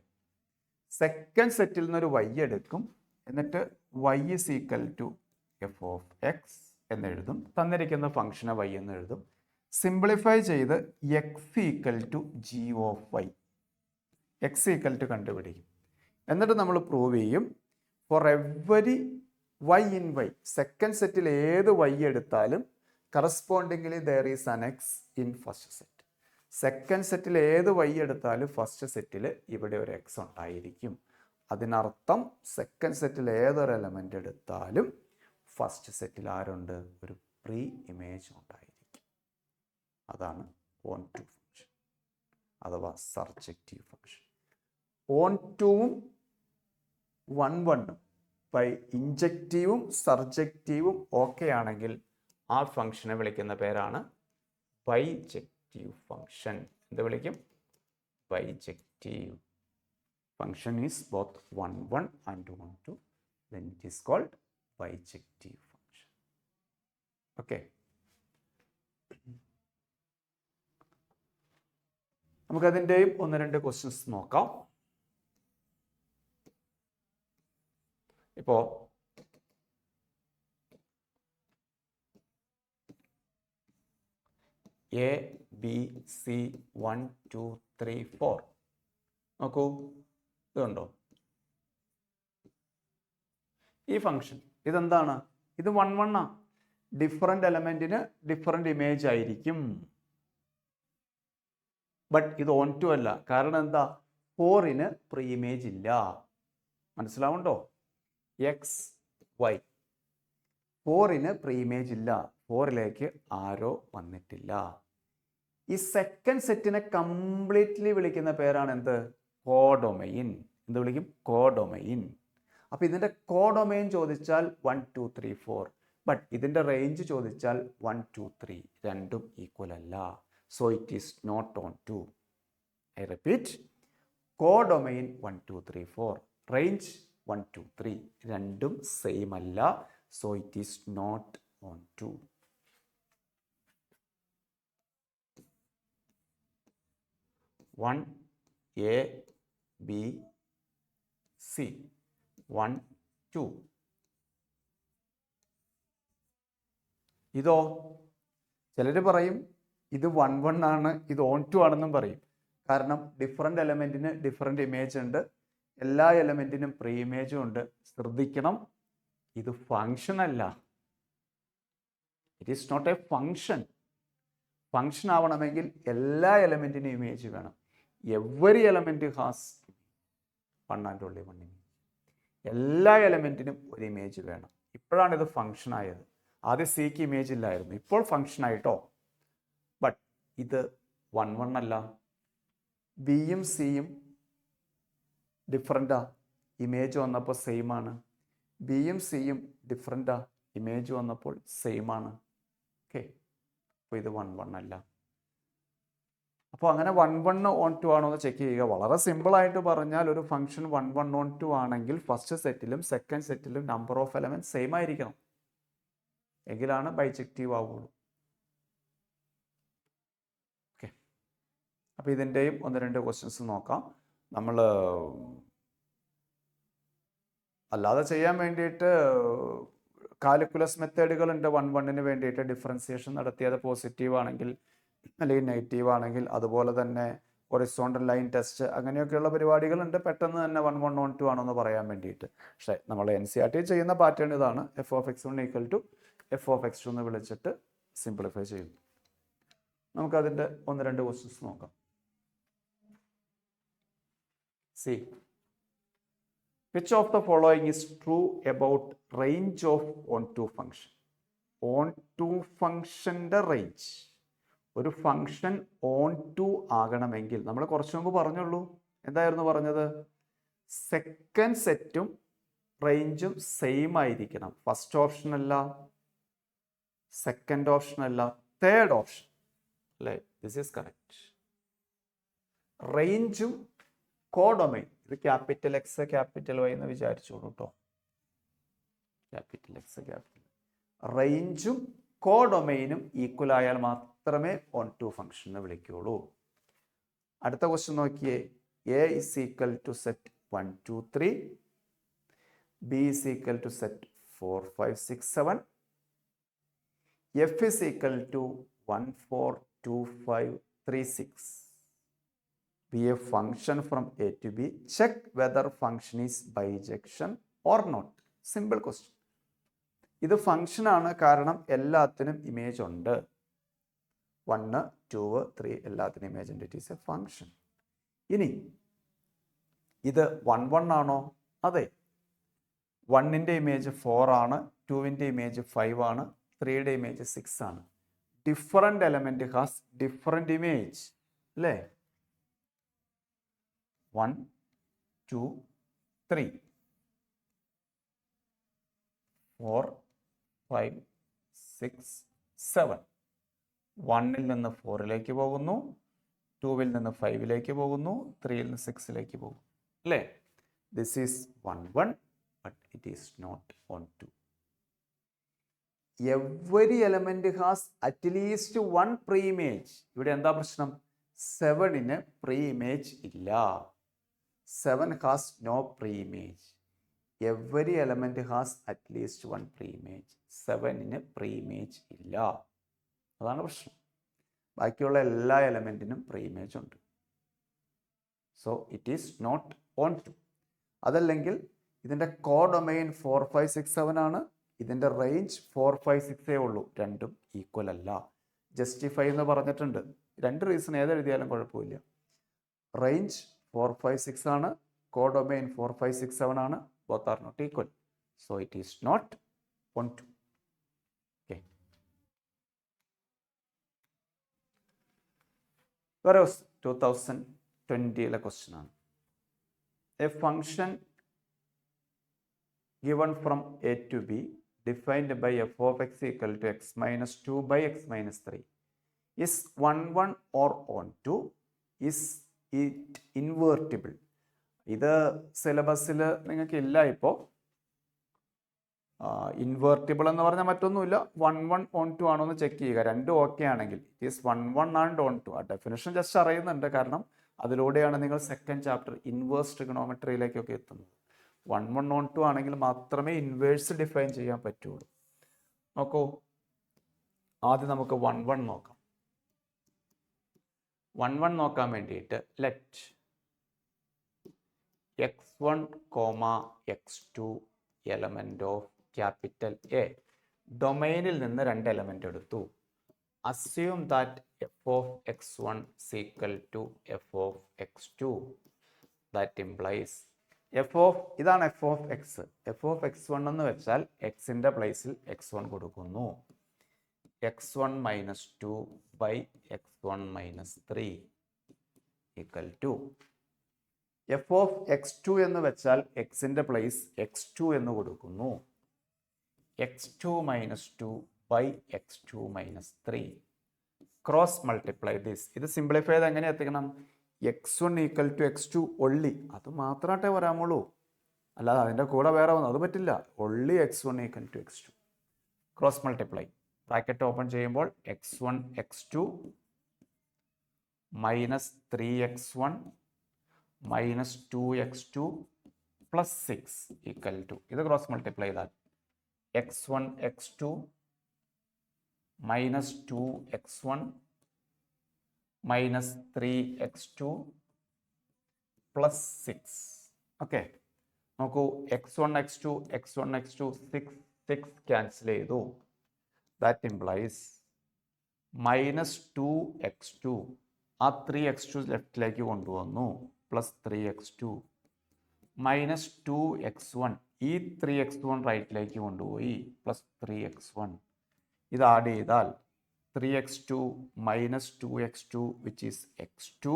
Speaker 1: second സെറ്റിൽ നിന്നൊരു y എടുക്കും, എന്നിട്ട് y is equal to f of x എന്നെഴുതും. തന്നിരിക്കുന്ന ഫംഗ്ഷനെ y എന്ന് എഴുതും. സിംപ്ലിഫൈ ചെയ്ത് x equal to g of y, x equal to കണ്ടുപിടിക്കും. എന്നിട്ട് നമ്മൾ പ്രൂവ് ചെയ്യും for every y in y, second സെറ്റിൽ ഏത് y എടുത്താലും correspondingly there is an x in first set. Second സെറ്റിൽ ഏത് y എടുത്താലും ഫസ്റ്റ് സെറ്റിൽ ഇവിടെ ഒരു എക്സ് ഉണ്ടായിരിക്കും. അതിനർത്ഥം സെക്കൻഡ് സെറ്റിൽ ഏതൊരു എലമെന്റ് എടുത്താലും ഫസ്റ്റ് സെറ്റിൽ ആരുണ്ട്? ഒരു പ്രീ ഇമേജ് ഉണ്ടായിരിക്കും. അതാണ് ഓൺ2 ഫംഗ്ഷൻ അഥവാ സർജക്റ്റീവ് ഫംഗ്ഷൻ. ഓൺ2ഉം 1 1ഉം ബൈ ഇൻജക്റ്റീവും സർജക്റ്റീവും ഓക്കെ ആണെങ്കിൽ ആ ഫംഗ്ഷനെ വിളിക്കുന്ന പേരാണ് ബൈജക്റ്റീവ് ഫംഗ്ഷൻ. എന്ത് വിളിക്കും? Bijective. Function is both 1 1 and 1 2, then it is called bijective function. Okay. നമുക്കതിൻ്റെയും 1-2 questions നോക്കാം. ഇപ്പോൾ എ ബി സി 1 2 3 4 നോക്കൂ, ഇതുണ്ടോ ഈ ഫംഗ്ഷൻ? ഇതെന്താണ്? ഇത് 1 1 ആ. ഡിഫറെൻ്റ് എലമെന്റിന് ഡിഫറെൻ്റ് ഇമേജ് ആയിരിക്കും. ബട്ട് ഇത് ഓൺ2 അല്ല. കാരണം എന്താ? 4ന് പ്രീ ഇമേജ് ഇല്ല. മനസ്സിലാവുണ്ടോ? എക്സ് വൈ 4ന് പ്രീ ഇമേജ് ഇല്ല. 4ലേക്ക് ആരോ വന്നിട്ടില്ല. ഈ സെക്കൻഡ് സെറ്റിനെ കംപ്ലീറ്റ്ലി വിളിക്കുന്ന പേരാണ് എന്ത്? കോഡൊമൈൻ. എന്ത് വിളിക്കും? കോഡൊമൈൻ. അപ്പൊ ഇതിന്റെ കോഡൊമൈൻ ചോദിച്ചാൽ 1 2 3 4. ബട്ട് ഇതിന്റെ റേഞ്ച് ചോദിച്ചാൽ 1 2 3. രണ്ടും ഈക്വൽ അല്ല. സോ ഇറ്റ് ഈസ് നോട്ട് ഓൺ2. I repeat, codomain 1 2 3 4, range 1 2 3. രണ്ടും സെയിം അല്ല. സോ ഇറ്റ് ഈസ് നോട്ട് ഓൺ2. One A B C 1 2. ഇതോ? ചിലർ പറയും ഇത് 1 1 ആണ്, ഇത് ഓൺ2 ആണെന്നും പറയും. കാരണം ഡിഫറെൻ്റ് എലമെന്റിന് ഡിഫറെൻ്റ് ഇമേജ് ഉണ്ട്, എല്ലാ എലമെന്റിനും പ്രീ ഇമേജും ഉണ്ട്. ശ്രദ്ധിക്കണം, ഇത് ഫംഗ്ഷൻ അല്ല. It is not a function. Function ആവണമെങ്കിൽ എല്ലാ എലമെന്റിനും ഇമേജ് വേണം. Every element has 1 and only 1 image. എല്ലാ എലമെന്റിനും ഒരു ഇമേജ് വേണം. ഇപ്പോഴാണ് ഇത് ഫംഗ്ഷൻ ആയത്. ആദ്യം സിക്ക് ഇമേജ് ഇല്ലായിരുന്നു, ഇപ്പോൾ ഫംഗ്ഷൻ ആയിട്ടോ. ബട്ട് ഇത് 1 1 അല്ല. ബിയും സിയും ഡിഫറെൻ്റാ. ഇമേജ് വന്നപ്പോൾ സെയിം ആണ്. ബിയും സിയും ഡിഫറെൻ്റാ, ഇമേജ് വന്നപ്പോൾ സെയിം ആണ്. ഓക്കെ, അപ്പോൾ ഇത് 1 1 അല്ല. അപ്പോൾ അങ്ങനെ 1 1 on 2 ആണോ എന്ന് ചെക്ക് ചെയ്യുക. വളരെ സിമ്പിളായിട്ട് പറഞ്ഞാൽ ഒരു ഫംഗ്ഷൻ 1 1 on 2 ആണെങ്കിൽ ഫസ്റ്റ് സെറ്റിലും സെക്കൻഡ് സെറ്റിലും നമ്പർ ഓഫ് എലമെൻറ്റ്സ് സെയിം ആയിരിക്കണം, എങ്കിലാണ് ബൈജക്റ്റീവ് ആവുള്ളൂ. ഓക്കെ, അപ്പോൾ ഇതിൻ്റെയും 1-2 ക്വസ്റ്റ്യൻസ് നോക്കാം. നമ്മൾ അല്ലാതെ ചെയ്യാൻ വേണ്ടിയിട്ട് കാൽക്കുലസ് മെത്തേഡുകളുണ്ട്. 1 1 വേണ്ടിയിട്ട് ഡിഫറൻസിയേഷൻ നടത്തിയത് പോസിറ്റീവ് ആണെങ്കിൽ അല്ലെങ്കിൽ നെഗറ്റീവ് ആണെങ്കിൽ, അതുപോലെ തന്നെ ഹൊറിസോണ്ടൽ ലൈൻ ടെസ്റ്റ്, അങ്ങനെയൊക്കെയുള്ള പരിപാടികളുണ്ട് പെട്ടെന്ന് തന്നെ 1 1 on 2 ആണെന്ന് പറയാൻ വേണ്ടിയിട്ട്. പക്ഷേ നമ്മൾ NCERT ചെയ്യുന്ന പാറ്റേൺ ഇതാണ്. f(x1) = f(x2) എന്ന് വിളിച്ചിട്ട് സിംപ്ലിഫൈ ചെയ്യുന്നു. നമുക്കതിൻ്റെ 1-2 ക്വസ്റ്റ്യൻസ് നോക്കാം. C, which of the following is true about range of on2 function? on2 ഫംഗ്ഷൻ്റെ റേഞ്ച്, ഒരു ഫംഗ്ഷൻ on2 ആകണമെങ്കിൽ നമ്മൾ കുറച്ച് മുമ്പ് പറഞ്ഞുള്ളൂ. എന്തായിരുന്നു പറഞ്ഞത്? സെക്കൻഡ് സെറ്റും റേഞ്ചും സെയിം ആയിരിക്കണം. ഫസ്റ്റ് ഓപ്ഷൻ അല്ല, സെക്കൻഡ് ഓപ്ഷൻ അല്ല, തേർഡ് ഓപ്ഷൻ അല്ലേ? This is correct. റേഞ്ചും കോഡൊമൈൻ, ഇത് ക്യാപിറ്റൽ എക്സ് ക്യാപിറ്റൽ വൈ എന്ന് വിചാരിച്ചോളൂ കേട്ടോ. ക്യാപിറ്റൽ എക്സ് ക്യാപിറ്റൽ, റേഞ്ചും കോഡൊമൈനും ഈക്വൽ ആയാൽ മാത്രമേ on2 ഫംഗ്ഷൻ എന്ന് വിളിക്കുകയുള്ളൂ. അടുത്ത ക്വസ്റ്റ്യൻ നോക്കിയേ. A is equal to set 1 2 3, B is equal to set 4 5 6 7, F is equal to 1 4 2 5 3 6. Be a function from A to B. Check whether function is bijection or not. Simple question. ഇത് function ആണ്, കാരണം എല്ലാത്തിനും image ഉണ്ട്. 1 2 3 എല്ലാത്തിനും image ഉണ്ട്. It is A function. ഇനി ഇത് 1 1 ആണോ? അതെ. 1ൻ്റെ ഇമേജ് 4 ആണ്, 2ൻ്റെ ഇമേജ് 5 ആണ്, 3യുടെ ഇമേജ് 6 ആണ്. Different element has different image അല്ലേ? 1 2 3 4 5 6 7. 1ൽ നിന്ന് 4ലേക്ക് പോകുന്നു, 2ൽ നിന്ന് 5ലേക്ക് പോകുന്നു, 3ൽ നിന്ന് 6ലേക്ക് പോകുന്നു അല്ലേ? This is 1 1, but it is not on2. Every element has at least 1 pre image. ഇവിടെ എന്താ പ്രശ്നം? 7ന് പ്രീ ഇമേജ് ഇല്ല. 7 has no pre-image. Every element has at least 1 pre-image. 7ന് pre-image ഇല്ല. അതാണ് പ്രശ്നം. ബാക്കിയുള്ള എല്ലാ എലമെൻറ്റിനും pre-image ഉണ്ട്. So it is not on2. അതല്ലെങ്കിൽ ഇതിൻ്റെ കോഡൊമൈൻ 4 5 6 7 ആണ്, ഇതിൻ്റെ റേഞ്ച് 4 5 6 ഉള്ളൂ. രണ്ടും ഈക്വൽ അല്ല. ജസ്റ്റിഫൈ എന്ന് പറഞ്ഞിട്ടുണ്ട്. 2 റീസൺ ഏതെഴുതിയാലും കുഴപ്പമില്ല. റേഞ്ച് 4 5 6 ആണ്, കോഡൊമൈൻ 4 5 6 7 ആണ്. Both are not equal. So it is not on2. Okay, വേറെ 2020 ക്വസ്റ്റ്യൻ ആണ്. A function given from A to B defined by f of x equal to x minus 2 by x minus 3 is 1 1 or on2. Is it invertible? ഇത് സിലബസിൽ നിങ്ങൾക്ക് ഇല്ല. ഇപ്പോൾ invertible എന്ന് പറഞ്ഞാൽ മറ്റൊന്നുമില്ല. 1 1 on2 ആണോ എന്ന് ചെക്ക് ചെയ്യുക. രണ്ടും ഓക്കെ ആണെങ്കിൽ ഇറ്റ് ഈസ് 1 1 ആൻഡ് on2. ആ ഡെഫിനേഷൻ ജസ്റ്റ് അറിയുന്നുണ്ട്, കാരണം അതിലൂടെയാണ് നിങ്ങൾ സെക്കൻഡ് ചാപ്റ്റർ ഇൻവേഴ്സ് ട്രിഗണോമെട്രിയിലേക്കൊക്കെ എത്തുന്നത്. 1 1 on2 ആണെങ്കിൽ മാത്രമേ ഇൻവേഴ്സ് ഡിഫൈൻ ചെയ്യാൻ പറ്റുള്ളൂ. നോക്കൂ, ആദ്യം നമുക്ക് 1 1 നോക്കാം. 1 1 നോക്കാൻ വേണ്ടിയിട്ട് let x1, x2 element of capital A. ഡൊമൈനിൽ നിന്ന് 2 എലമെന്റ് എടുത്തു. Assume that f of x1 is equal to f of x2. That implies ഇതാണ് f of x. f of x1 എന്ന് വെച്ചാൽ എക്സിൻ്റെ പ്ലേസിൽ x1 കൊടുക്കുന്നു. x1 minus 2 by x1 minus 3 equal to f of x two എന്ന് വെച്ചാൽ എക്സിൻ്റെ place x two എന്ന് കൊടുക്കുന്നു. X two minus two by x two minus three. Cross multiply this. ഇത് സിംപ്ലിഫൈ ചെയ്ത് എങ്ങനെ എത്തിക്കണം? X one equal to x two only. അത് മാത്രമായിട്ടേ വരാമുള്ളൂ, അല്ലാതെ അതിൻ്റെ കൂടെ വേറെ വന്നു അത് പറ്റില്ല. Only x one equal to x two. Cross multiply. Bracket open ചെയ്യുമ്പോൾ x one x two minus three x one minus two x two plus six equal to. ഇത് ക്രോസ് മൾട്ടിപ്ലൈ ചെയ്താൽ x one x two minus two x one minus three x two plus six. Okay, നോക്കൂ, x one x two x one x two six six cancel ചെയ്തു. That implies minus two x to, ആ three x two ലെഫ്റ്റിലേക്ക് കൊണ്ടുവന്നു, plus three x two minus two x one, ഈ three x one റൈറ്റിലേക്ക് കൊണ്ടുപോയി, plus three x one. ഇത് add ചെയ്താൽ three x two minus two x two which is x two,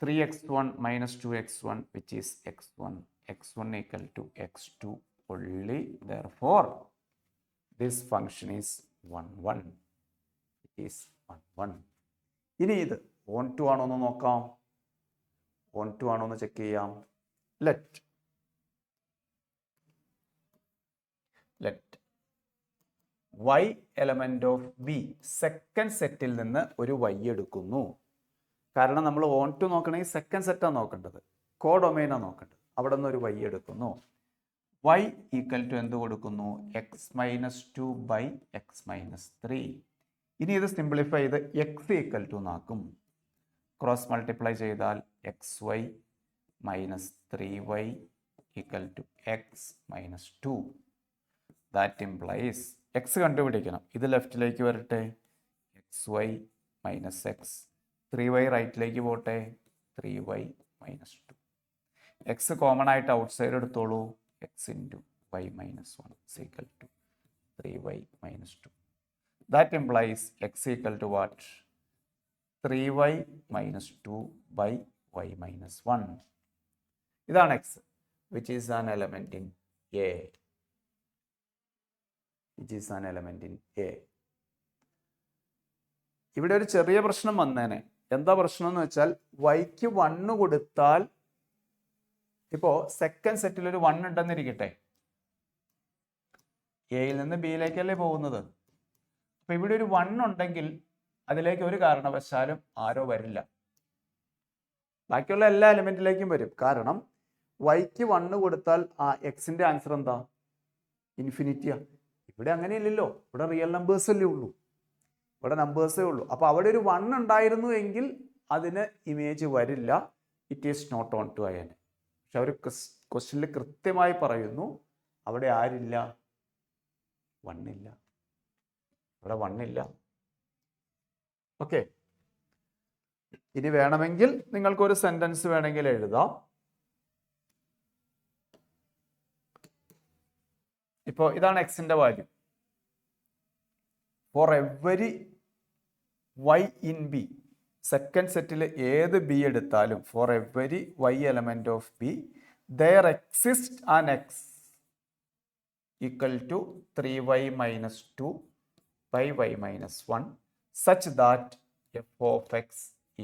Speaker 1: three x one minus two x one which is x one, x one equal to x two only. Therefore this function is 1 1. It is 1 1. ഇനി ഇത് on to ആണോ എന്ന് നോക്കാം. On to ആണോ എന്ന് check ചെയ്യാം. Let y element of B, second സെറ്റിൽ നിന്ന് ഒരു y എടുക്കുന്നു. കാരണം നമ്മൾ ഓൺ ടു നോക്കണമെങ്കിൽ സെക്കൻഡ് സെറ്റാണ് നോക്കേണ്ടത്, കോഡൊമൈനാണ് നോക്കേണ്ടത്. അവിടെ നിന്ന് ഒരു y എടുക്കുന്നു. y ഈക്വൽ ടു എന്ത് കൊടുക്കുന്നു? X minus two by x minus three. ഇനി ഇത് സിംപ്ലിഫൈ ചെയ്ത് എക്സ് ഈക്വൽ ടു എന്നാക്കും. ക്രോസ് മൾട്ടിപ്ലൈ ചെയ്താൽ x y minus three y equal to x minus two. That implies x കണ്ടുപിടിക്കണം. ഇത് ലെഫ്റ്റിലേക്ക് വരട്ടെ, x y minus x, three y റൈറ്റിലേക്ക് പോട്ടെ, three y minus two. X common ആയിട്ട് ഔട്ട് സൈഡ് എടുത്തോളൂ, x into y minus 1 is equal to 3y minus 2. That implies x equal to what? 3y minus 2 by y minus 1. ഇതാണ് x, which is an element in A. Which is an element in A. ഇവിടെ ഒരു ചെറിയ പ്രശ്നം വന്നേനെ. എന്താ പ്രശ്നം എന്ന് വെച്ചാൽ yക്ക് 1 കൊടുത്താൽ, ഇപ്പോൾ സെക്കൻഡ് സെറ്റിൽ ഒരു 1 ഉണ്ടെന്നിരിക്കട്ടെ, എയിൽ നിന്ന് ബിയിലേക്കല്ലേ പോകുന്നത്. അപ്പൊ ഇവിടെ ഒരു 1 ഉണ്ടെങ്കിൽ അതിലേക്ക് ഒരു കാരണവശാലും ആരോ വരില്ല, ബാക്കിയുള്ള എല്ലാ എലിമെന്റിലേക്കും വരും. കാരണം വൈക്ക് 1 കൊടുത്താൽ ആ എക്സിന്റെ ആൻസർ എന്താ? ഇൻഫിനിറ്റിയാ. ഇവിടെ അങ്ങനെയില്ലല്ലോ, ഇവിടെ റിയൽ നമ്പേഴ്സ് അല്ലേ ഉള്ളൂ, ഇവിടെ നമ്പേഴ്സേ ഉള്ളൂ. അപ്പൊ അവിടെ ഒരു 1 ഉണ്ടായിരുന്നു എങ്കിൽ അതിന് ഇമേജ് വരില്ല. It is not onto അയൻ. പക്ഷെ അവർ ക്വസ്റ്റ്യനിൽ കൃത്യമായി പറയുന്നു അവിടെ ആരില്ല? 1 ഇല്ല, ഇവിടെ 1 ഇല്ല. ഓക്കെ, ഇനി വേണമെങ്കിൽ നിങ്ങൾക്കൊരു സെന്റൻസ് വേണമെങ്കിൽ എഴുതാം. ഇപ്പോൾ ഇതാണ് എക്സിന്റെ value. For every y in B, second സെറ്റിൽ ഏത് ബി എടുത്താലും, for every y element of B there exists an x equal to 3y minus 2 by y minus 1 such that f of x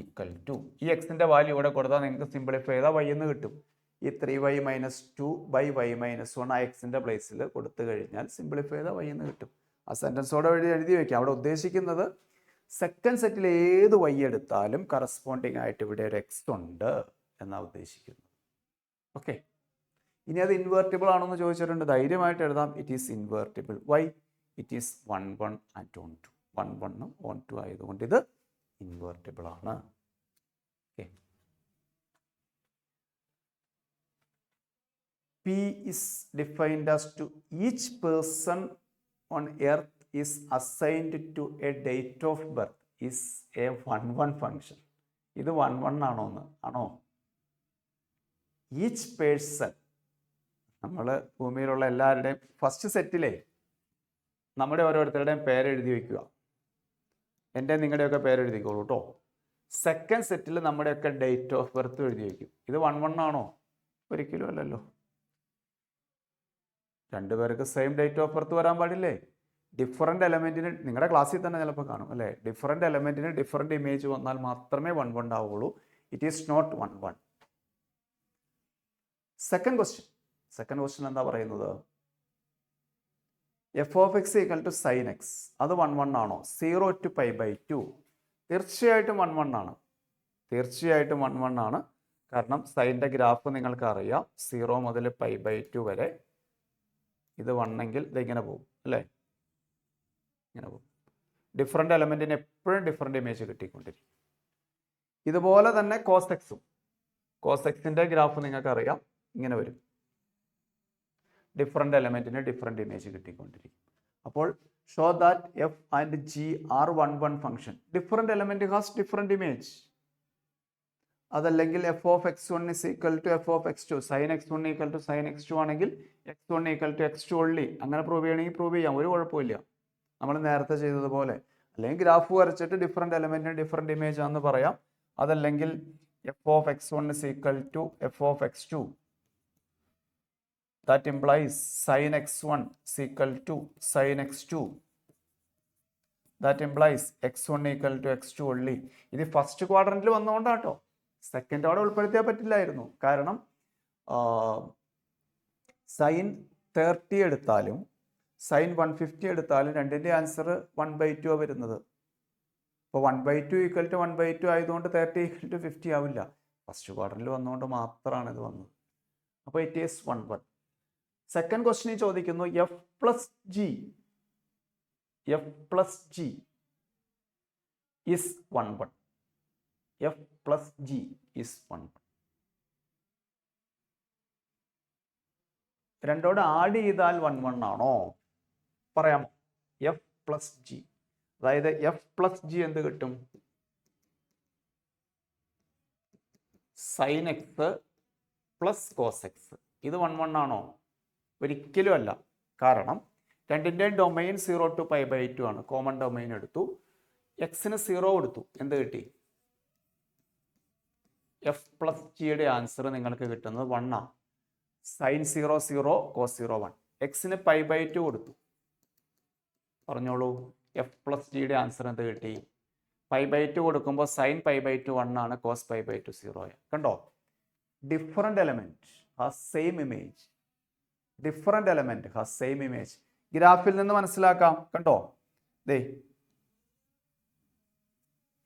Speaker 1: equal to, ഈ എക്സിന്റെ value ഇവിടെ കൊടുത്താൽ നിങ്ങൾക്ക് simplify ചെയ്താൽ y എന്ന് കിട്ടും. ഈ 3y minus 2 by y minus 1 ആ എക്സിന്റെ പ്ലേസിൽ കൊടുത്തു കഴിഞ്ഞാൽ സിംപ്ലിഫൈ ചെയ്താൽ y എന്ന് കിട്ടും. ആ സെന്റൻസോടെ എഴുതി വയ്ക്കാം. അവിടെ ഉദ്ദേശിക്കുന്നത് സെക്കൻഡ് സെറ്റിൽ ഏത് y എടുത്താലും കറസ്പോണ്ടിങ് ആയിട്ട് ഇവിടെ ഒരു എക്സ് ഉണ്ട് എന്നാണ് ഉദ്ദേശിക്കുന്നത്. ഓക്കെ, ഇനി അത് ഇൻവേർട്ടിബിൾ ആണെന്ന് ചോദിച്ചിട്ടുണ്ട്. ധൈര്യമായിട്ട് എഴുതാം, it is invertible. Why? It is 1 1 and on 2. 1 1 on 2 ആയതുകൊണ്ട് ഇത് ഇൻവേർട്ടിബിൾ ആണ്. Okay, P is defined as to each person on earth is assigned to a date of birth is a 1 1 function. ഇത് 1 1 ആണോ എന്ന്? ആണോ? ഈച്ച് പേഴ്സൺ, നമ്മൾ ഭൂമിയിലുള്ള എല്ലാവരുടെയും ഫസ്റ്റ് സെറ്റിലെ നമ്മുടെ ഓരോരുത്തരുടെയും പേരെഴുതി വയ്ക്കുക. എൻ്റെ നിങ്ങളുടെയൊക്കെ പേരെഴുതിക്കോളൂ കേട്ടോ. സെക്കൻഡ് സെറ്റിൽ നമ്മുടെയൊക്കെ ഡേറ്റ് ഓഫ് ബർത്ത് എഴുതി വയ്ക്കും. ഇത് 1-1 ആണോ? ഒരിക്കലും അല്ലല്ലോ. രണ്ടുപേർക്ക് സെയിം ഡേറ്റ് ഓഫ് ബർത്ത് വരാൻ പാടില്ലേ? ഡിഫറൻറ്റ് എലമെൻറ്റിന് നിങ്ങളുടെ ക്ലാസ്സിൽ തന്നെ ചിലപ്പോൾ കാണും അല്ലേ? ഡിഫറൻറ്റ് എലമെൻറ്റിന് ഡിഫറൻറ്റ് ഇമേജ് വന്നാൽ മാത്രമേ 1-1 ആവുള്ളൂ. It is not 1-1. Second question എന്താ പറയുന്നത്? F of x equal to sine x, അത് 1-1 ആണോ? 0 to π/2. തീർച്ചയായിട്ടും 1-1 ആണ്. തീർച്ചയായിട്ടും 1-1 ആണ്. കാരണം സൈൻ്റെ ഗ്രാഫ് നിങ്ങൾക്ക് അറിയാം, 0 മുതൽ π/2 വരെ. ഇത് 1 എങ്കിൽ ഇതിങ്ങനെ പോകും അല്ലേ? ഇങ്ങനെ പോകും. ഡിഫറെൻ്റ് എലമെൻറ്റിന് എപ്പോഴും ഡിഫറെൻ്റ് ഇമേജ് കിട്ടിക്കൊണ്ടിരിക്കും. ഇതുപോലെ തന്നെ കോസ് എക്സിൻ്റെ ഗ്രാഫ് നിങ്ങൾക്ക് അറിയാം, ഇങ്ങനെ വരും. ഡിഫറെൻ്റ് എലമെൻറ്റിന് ഡിഫറെൻ്റ് ഇമേജ് കിട്ടിക്കൊണ്ടിരിക്കും. അപ്പോൾ show that f and g are 1-1 function. Different element has different image. അതല്ലെങ്കിൽ f of x1 is equal to f of x2, sine x1 equal to sine x2 ആണെങ്കിൽ x1 equal to x2 only. അങ്ങനെ prove ചെയ്യണമെങ്കിൽ prove ചെയ്യാം, ഒരു കുഴപ്പമില്ല. നമ്മൾ നേരത്തെ ചെയ്തതുപോലെ. അല്ലെങ്കിൽ ഗ്രാഫ് വരച്ചിട്ട് ഡിഫറെൻ്റ് എലമെൻറ്റിന് ഡിഫറെൻ്റ് ഇമേജ് ആണെന്ന് പറയാം. അതല്ലെങ്കിൽ f of x1 is equal to f of x2. That implies sin x1 is equal to sin x2. That implies x1 equal to x2 only. ഇത് ഫസ്റ്റ് ക്വാഡ്രന്റിൽ വന്നുകൊണ്ടാട്ടോ. സെക്കൻഡ് അവിടെ ഉൾപ്പെടുത്തിയാൽ പറ്റില്ലായിരുന്നു. കാരണം sign 30 എടുത്താലും sign 150 എടുത്താലും രണ്ടിൻ്റെ ആൻസർ 1/2 വരുന്നത്. അപ്പോൾ 1/2 ഈക്വൽ ടു 1/2 ആയതുകൊണ്ട് 30 ഈക്വൽ ടു 50 ആവില്ല. ഫസ്റ്റ് ക്വാഡ്രന്റിൽ വന്നുകൊണ്ട് മാത്രമാണ് ഇത് വന്നത്. അപ്പോൾ ഇറ്റ് ഈസ് 1-1. സെക്കൻഡ് ക്വസ്റ്റ്യൻ ചോദിക്കുന്നു f plus g is 1-1. F plus g is 1-1. രണ്ടോട് ആഡ് ചെയ്താൽ 1-1 ആണോ? പറയാമോ? എഫ് പ്ലസ് ജി, അതായത് എഫ് പ്ലസ് ജി എന്ത് കിട്ടും? Sine x plus cos x. ഇത് 1-1 ആണോ? ഒരിക്കലും അല്ല. കാരണം രണ്ടിൻ്റെയും ഡൊമൈൻ 0 to π/2 ആണ്. കോമൺ ഡൊമൈൻ എടുത്തു, എക്സിന് 0 കൊടുത്തു, എന്ത് കിട്ടി? എഫ് പ്ലസ് ജിയുടെ ആൻസർ നിങ്ങൾക്ക് കിട്ടുന്നത് 1 ആണ്. Sine 0 0 cos 0 1. എക്സിന് π/2 കൊടുത്തു, പറഞ്ഞോളൂ. എഫ് പ്ലസ് ജിയുടെ ആൻസർ എന്ത് കിട്ടി? π/2 കൊടുക്കുമ്പോൾ സൈൻ π/2 1 ആണ്, കോസ് π/2 0. കണ്ടോ? Different element has same image. Different element has same image. ഗ്രാഫിൽ നിന്ന് മനസ്സിലാക്കാം. കണ്ടോ? ദേ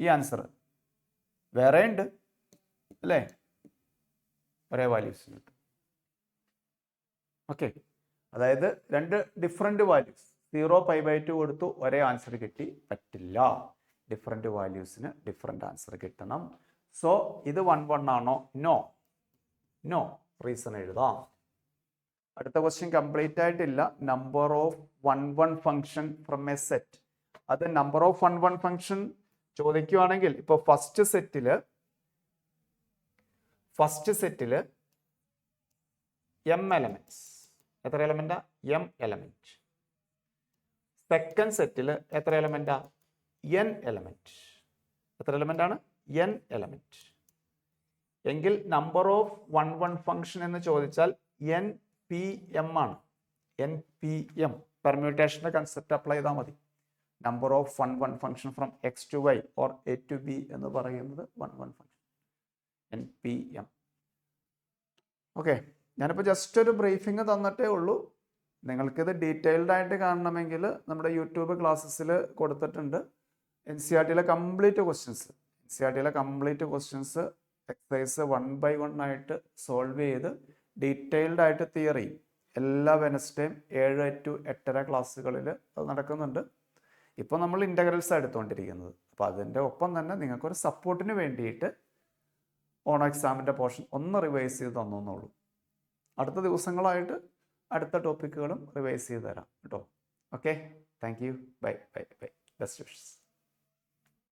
Speaker 1: ഈ ആൻസർ വേറെ ഉണ്ട് അല്ലേ? ഒരേ വാല്യൂസ് കിട്ടും. ഓക്കെ, അതായത് രണ്ട് ഡിഫറെൻ്റ് വാല്യൂസ്, 0 π/2 കൊടുത്തു, ഒരേ ആൻസർ കിട്ടി. പറ്റില്ല. ഡിഫറെൻ്റ് വാല്യൂസിന് ഡിഫറെൻ്റ് ആൻസർ കിട്ടണം. സോ ഇത് 1-1 ആണോ? നോ. റീസൺ എഴുതാം. അടുത്ത ക്വസ്റ്റ്യൻ കംപ്ലീറ്റ് ആയിട്ടില്ല. Number of 1-1 function from A set. അത് നമ്പർ ഓഫ് 1-1 ഫംഗ്ഷൻ ചോദിക്കുകയാണെങ്കിൽ ഇപ്പോൾ ഫസ്റ്റ് സെറ്റില് m എലമെന്റ്സ്. എത്ര എലമെന്റാ? m element. സെക്കൻഡ് സെറ്റിൽ എത്ര എലമെന്റാ? n element. എത്ര എലമെന്റ് ആണ്? n element. എങ്കിൽ നമ്പർ ഓഫ് 1-1 ഫംഗ്ഷൻ എന്ന് ചോദിച്ചാൽ NPM ആണ്. NPM പെർമ്യൂട്ടേഷൻ്റെ കൺസെപ്റ്റ് അപ്ലൈ ചെയ്താൽ മതി. Number of 1-1 function from x to y or a to b എന്ന് പറയുന്നത് 1-1 ഫംഗ്ഷൻ NPM. ഓക്കെ, ഞാനിപ്പോൾ ജസ്റ്റ് ഒരു ബ്രീഫിങ് തന്നിട്ടേ ഉള്ളൂ. നിങ്ങൾക്കിത് ഡീറ്റെയിൽഡ് ആയിട്ട് കാണണമെങ്കിൽ നമ്മുടെ യൂട്യൂബ് ക്ലാസ്സസിൽ കൊടുത്തിട്ടുണ്ട്. NCERTയിലെ കംപ്ലീറ്റ് ക്വസ്റ്റ്യൻസ് എക്സസൈസ് 1/1 ആയിട്ട് സോൾവ് ചെയ്ത് ഡീറ്റെയിൽഡ് ആയിട്ട് തിയറി എല്ലാ വെനസ്ഡേയും 7 to 8:30 ക്ലാസ്സുകളിൽ അത് നടക്കുന്നുണ്ട്. ഇപ്പോൾ നമ്മൾ ഇൻ്റഗ്രൽസ് എടുത്തുകൊണ്ടിരിക്കുന്നത്. അപ്പോൾ അതിൻ്റെ ഒപ്പം തന്നെ നിങ്ങൾക്കൊരു സപ്പോർട്ടിന് വേണ്ടിയിട്ട് ഓൺ എക്സാമിൻ്റെ പോർഷൻ ഒന്ന് റിവൈസ് ചെയ്ത് തന്നുള്ളൂ. അടുത്ത ദിവസങ്ങളായിട്ട് അടുത്ത ടോപ്പിക്കുകളും റിവൈസ് ചെയ്ത് തരാം കേട്ടോ. Okay, thank you. Bye. Best wishes.